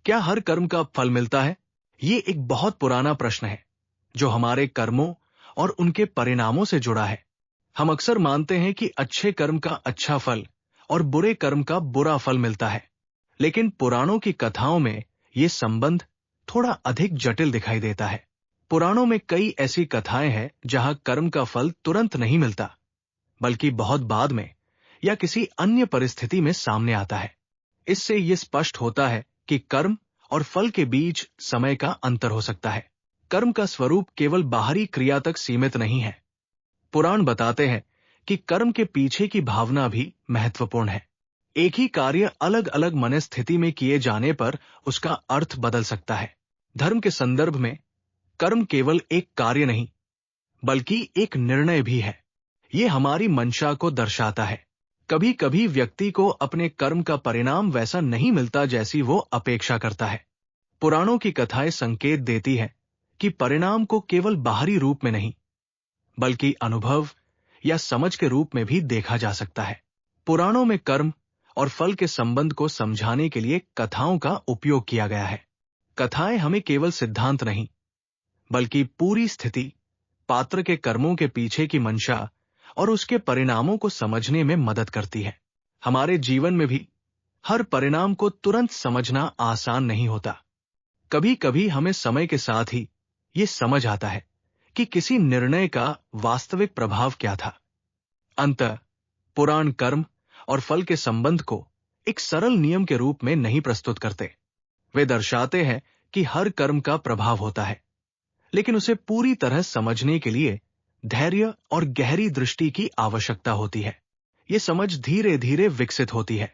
क्या हर कर्म का फल मिलता है? ये एक बहुत पुराना प्रश्न है, जो हमारे कर्मों और उनके परिणामों से जुड़ा है। हम अक्सर मानते हैं कि अच्छे कर्म का अच्छा फल और बुरे कर्म का बुरा फल मिलता है। लेकिन पुराणों की कथाओं में ये संबंध थोड़ा अधिक जटिल दिखाई देता है। पुराणों में कई ऐसी कथाएं हैं जहां कर्म का फल तुरंत नहीं मिलता, बल्कि बहुत बाद में या किसी अन्य परिस्थिति में सामने आता है। इससे यह स्पष्ट होता है कि कर्म और फल के बीच समय का अंतर हो सकता है। कर्म का स्वरूप केवल बाहरी क्रिया तक सीमित नहीं है। पुराण बताते हैं कि कर्म के पीछे की भावना भी महत्वपूर्ण है। एक ही कार्य अलग अलग मनस्थिति में किए जाने पर उसका अर्थ बदल सकता है। धर्म के संदर्भ में कर्म केवल एक कार्य नहीं, बल्कि एक निर्णय भी है। यह हमारी मंशा को दर्शाता है। कभी कभी व्यक्ति को अपने कर्म का परिणाम वैसा नहीं मिलता जैसी वो अपेक्षा करता है। पुराणों की कथाएं संकेत देती है कि परिणाम को केवल बाहरी रूप में नहीं, बल्कि अनुभव या समझ के रूप में भी देखा जा सकता है। पुराणों में कर्म और फल के संबंध को समझाने के लिए कथाओं का उपयोग किया गया है। कथाएं हमें केवल सिद्धांत नहीं, बल्कि पूरी स्थिति, पात्र के कर्मों के पीछे की मंशा और उसके परिणामों को समझने में मदद करती है। हमारे जीवन में भी हर परिणाम को तुरंत समझना आसान नहीं होता। कभी कभी हमें समय के साथ ही ये समझ आता है कि किसी निर्णय का वास्तविक प्रभाव क्या था। अंततः पुराण कर्म और फल के संबंध को एक सरल नियम के रूप में नहीं प्रस्तुत करते। वे दर्शाते हैं कि हर कर्म का प्रभाव होता है, लेकिन उसे पूरी तरह समझने के लिए धैर्य और गहरी दृष्टि की आवश्यकता होती है। ये समझ धीरे धीरे विकसित होती है,